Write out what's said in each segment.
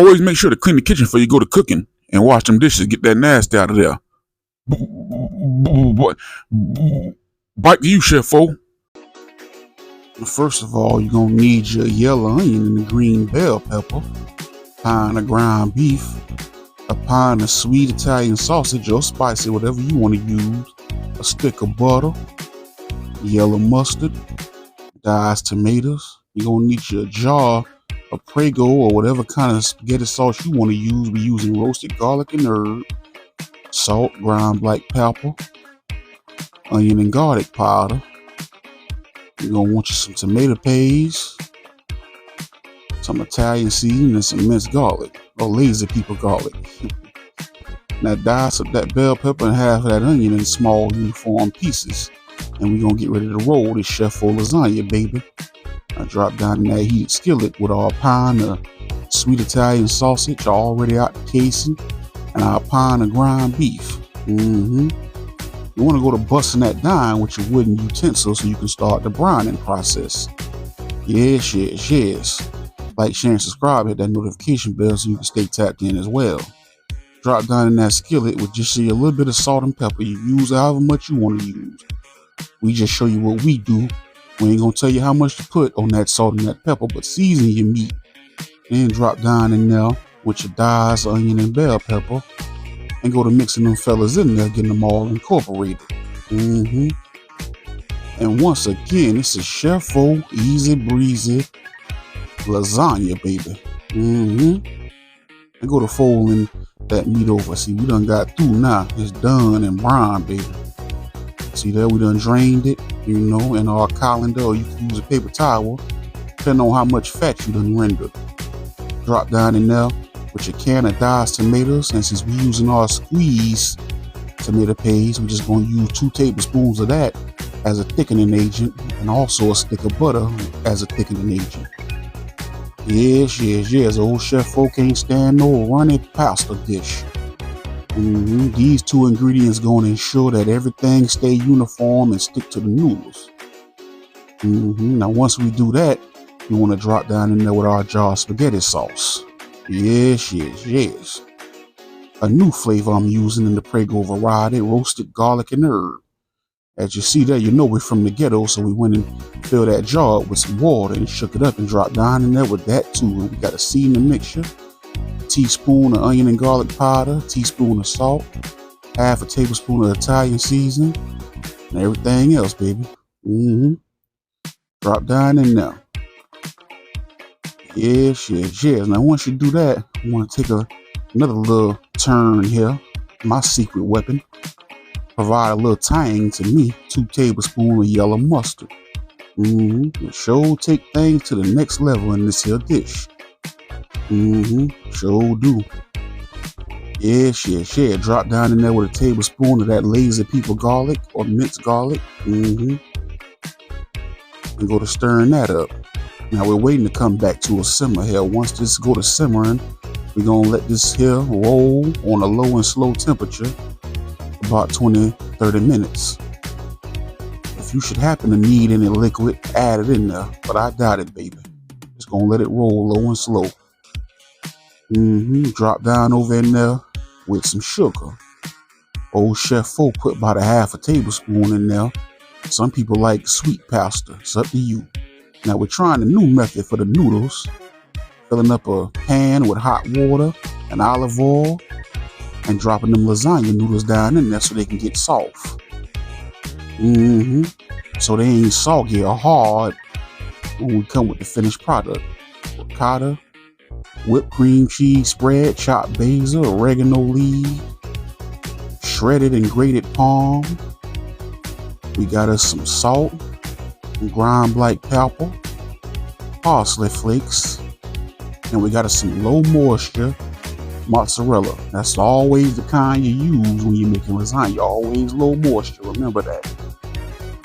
Always make sure to clean the kitchen before you go to cooking and wash them dishes. Get that nasty out of there. Bite to you, Chef-O. First of all, you're going to need your yellow onion and the green bell pepper, pint of ground beef, a pint of sweet Italian sausage or spicy, whatever you want to use, a stick of butter, yellow mustard, diced tomatoes. You're going to need your jar of Prego or whatever kind of spaghetti sauce you want to use. We're using roasted garlic and herb, salt, ground black pepper, onion and garlic powder. You're going to want you some tomato paste, some Italian seasoning, and some minced garlic, or lazy people garlic. Now dice up that bell pepper and half of that onion in small uniform pieces. And we're going to get ready to roll this Chef-O lasagna, baby. I drop down in that heated skillet with our pint of sweet Italian sausage already out the casing and our pint of ground beef. You want to go to busting that down with your wooden utensil so you can start the brining process. Yes. Like, share, and subscribe. Hit that notification bell so you can stay tapped in as well. Drop down in that skillet with just a little bit of salt and pepper. You use however much you want to use. We just show you what we do. We ain't going to tell you how much to put on that salt and that pepper, but season your meat. Then drop down in there with your diced onion and bell pepper. And go to mixing them fellas in there, getting them all incorporated. And once again, this is Chef-O Easy Breezy Lasagna, baby. And go to folding that meat over. See, we done got through now. It's done and brown, baby. See there, we done drained it, you know, in our colander, or you can use a paper towel, depending on how much fat you done rendered. Drop down in there with your can of diced tomatoes, and since we're using our squeezed tomato paste, we're just going to use 2 tablespoons of that as a thickening agent, and also a stick of butter as a thickening agent. Yes, old Chef-O can't stand no runny pasta dish. These 2 ingredients going to ensure that everything stay uniform and stick to the noodles. Now once we do that, you want to drop down in there with our jar of spaghetti sauce. Yes. A new flavor I'm using in the Prego variety, roasted garlic and herb. As you see there, you know we're from the ghetto, so we went and filled that jar up with some water and shook it up and dropped down in there with that too. And we got a seasoning mixture, a teaspoon of onion and garlic powder, a teaspoon of salt, half a tablespoon of Italian seasoning, and everything else, baby. Drop down in there. Yes. Now once you do that, I want to take another little turn here. My secret weapon. Provide a little tang to me. 2 tablespoons of yellow mustard. It sure take things to the next level in this here dish. Sure do. Yes. Drop down in there with a tablespoon of that lazy people garlic or minced garlic. And go to stirring that up. Now we're waiting to come back to a simmer here. Once this go to simmering, we're gonna let this here roll on a low and slow temperature about 20-30 minutes. If you should happen to need any liquid, add it in there, but I doubt it, baby. Just gonna let it roll low and slow. Drop down over in there with some sugar. Old Chef-O put about a half a tablespoon in there. Some people like sweet pasta. It's up to you. Now we're trying a new method for the noodles. Filling up a pan with hot water and olive oil and dropping them lasagna noodles down in there so they can get soft. So they ain't soggy or hard when we come with the finished product. Ricotta, whipped cream cheese spread, chopped basil, oregano leaf, shredded and grated palm. We got us some salt, ground black pepper, parsley flakes, and we got us some low moisture mozzarella. That's always the kind you use when you're making lasagna. Always low moisture, remember that.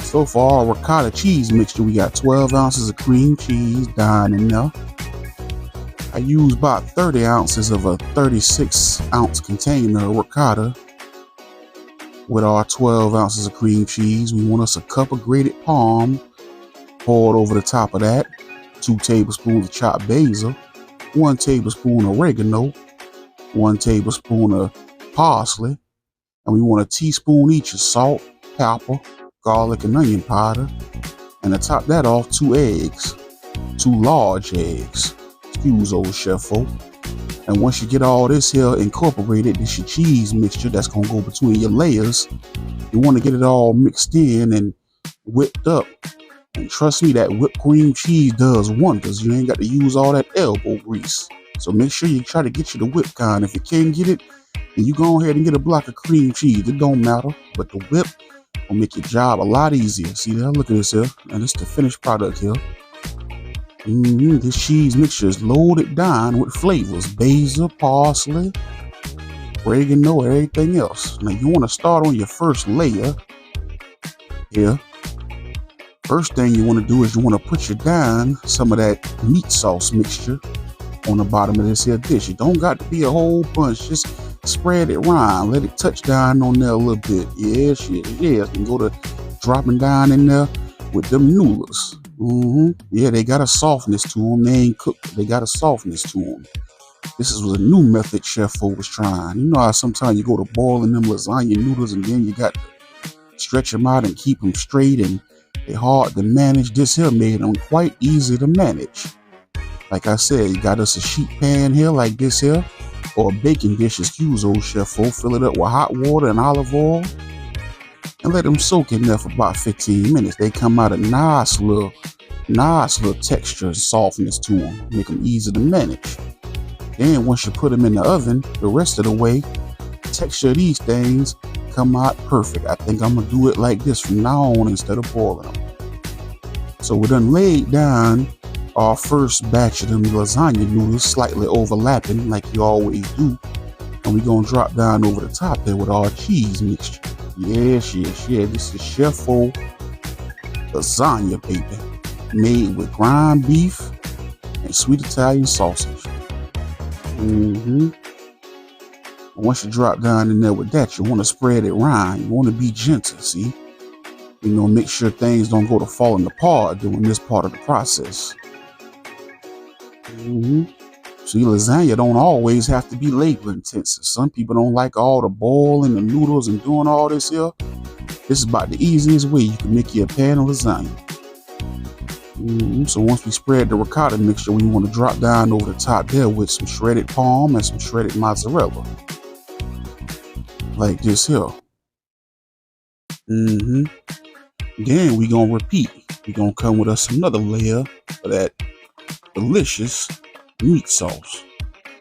So for our ricotta cheese mixture, we got 12 ounces of cream cheese down in there. I use about 30 ounces of a 36-ounce container of ricotta. With our 12 ounces of cream cheese, we want us a cup of grated palm poured over the top of that, 2 tablespoons of chopped basil, 1 tablespoon of oregano, 1 tablespoon of parsley, and we want a teaspoon each of salt, pepper, garlic, and onion powder. And to top that off, 2 eggs, 2 large eggs. Excuse old chef folk. And once you get all this here incorporated, this your cheese mixture that's gonna go between your layers. You want to get it all mixed in and whipped up. And trust me, that whipped cream cheese does wonders. You ain't got to use all that elbow grease. So make sure you try to get you the whip kind. If you can't get it, then you go ahead and get a block of cream cheese. It don't matter, but the whip will make your job a lot easier. See there? Look at this here. And this is the finished product here. This cheese mixture is loaded down with flavors: basil, parsley, oregano, and everything else. Now you want to start on your first layer here. First thing you want to do is you want to put down some of that meat sauce mixture on the bottom of this here dish. It don't got to be a whole bunch. Just spread it around. Let it touch down on there a little bit. Yes. And go to dropping down in there with them noodles. Yeah, they got a softness to them. They ain't cooked. They got a softness to them. This was a new method Chef Fo was trying. You know how sometimes you go to boiling them lasagna noodles and then you got to stretch them out and keep them straight, and they're hard to manage. This here made them quite easy to manage. Like I said, you got us a sheet pan here like this here, or a baking dish, excuse old Chef Fo. Fill it up with hot water and olive oil and let them soak in there for about 15 minutes. They come out a nice little texture and softness to them. Make them easy to manage. Then once you put them in the oven, the rest of the way, the texture of these things come out perfect. I think I'm gonna do it like this from now on instead of boiling them. So we done laid down our first batch of them lasagna noodles, slightly overlapping like you always do. And we're gonna drop down over the top there with our cheese mixture. Yes. This is Chef Fo lasagna, baby. Made with ground beef and sweet Italian sausage. Once you drop down in there with that, you want to spread it around. You want to be gentle, see? You know, make sure things don't go to falling apart during this part of the process. See, lasagna don't always have to be labor intensive. Some people don't like all the boiling the noodles and doing all this here. This is about the easiest way you can make you a pan of lasagna. So once we spread the ricotta mixture, we want to drop down over the top there with some shredded parm and some shredded mozzarella. Like this here. Then we gonna repeat. We gonna come with us another layer of that delicious meat sauce.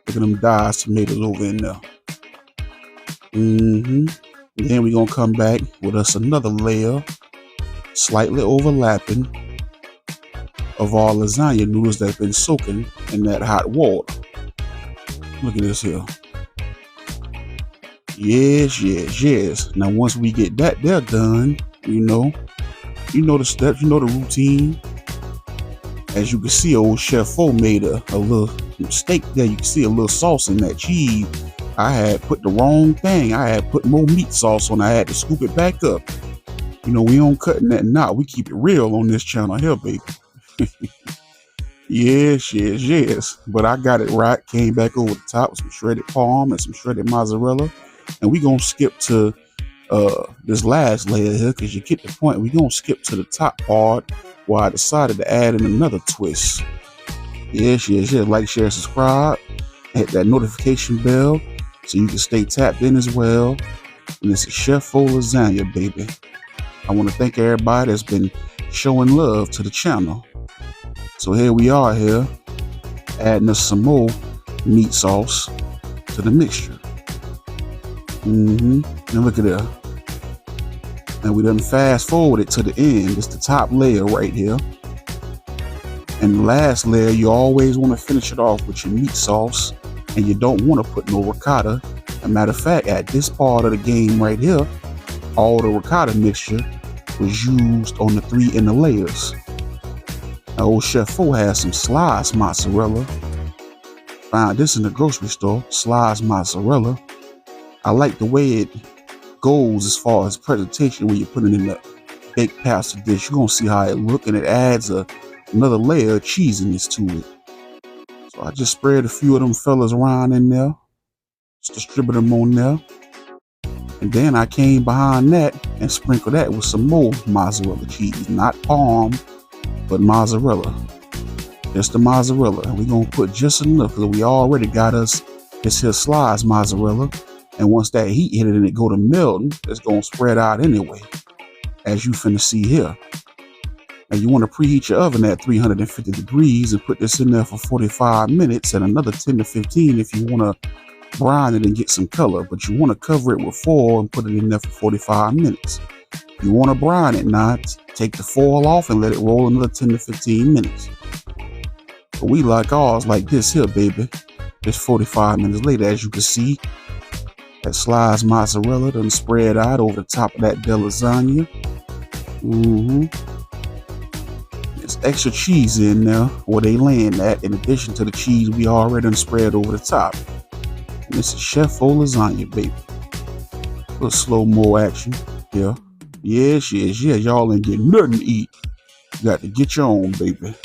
Look at them diced tomatoes over in there. Then we gonna come back with us another layer, slightly overlapping, of our lasagna noodles that have been soaking in that hot water. Look at this here. Yes. Now once we get that there done, you know the steps, you know the routine. As you can see, old Chef Fo made a little mistake there. You can see a little sauce in that cheese. I had put the wrong thing. I had put more meat sauce on. I had to scoop it back up. You know, we don't cut nothing out. We keep it real on this channel here, baby. Yes. But I got it right. Came back over the top with some shredded parm and some shredded mozzarella. And we gonna skip to this last layer here because you get the point. We gonna skip to the top part where I decided to add in another twist. Yes. Like, share, subscribe. Hit that notification bell so you can stay tapped in as well. And this is Chef Fo lasagna, baby. I want to thank everybody that's been showing love to the channel. So here we are here, adding us some more meat sauce to the mixture. And look at that. And we done fast forward it to the end. It's the top layer right here. And the last layer, you always want to finish it off with your meat sauce, and you don't want to put no ricotta. As a matter of fact, at this part of the game right here, all the ricotta mixture was used on the 3 inner layers. Now, old Chef Fo has some sliced mozzarella. Found this in the grocery store, sliced mozzarella. I like the way it goes as far as presentation when you put it in the baked pasta dish. You're gonna see how it look, and it adds another layer of cheesiness to it. So I just spread a few of them fellas around in there. Just distribute them on there. And then I came behind that and sprinkled that with some more mozzarella cheese. Not Parm, but mozzarella. Just the mozzarella. And we're going to put just enough because we already got us this here sliced mozzarella. And once that heat hit it and it go to melting, it's going to spread out anyway, as you finna see here. And you want to preheat your oven at 350 degrees and put this in there for 45 minutes and another 10 to 15 if you want to brine it and get some color. But you want to cover it with foil and put it in there for 45 minutes. You want to brine it now, take the foil off and let it roll another 10 to 15 minutes. But we like ours like this here, baby. Just 45 minutes later, as you can see, that sliced mozzarella done spread out over the top of that lasagna. There's extra cheese in there where they laying at, in addition to the cheese we already done spread over the top. And this is Chef-O lasagna, baby. A little slow-mo action here. Yes, y'all ain't getting nothing to eat. You got to get your own, baby.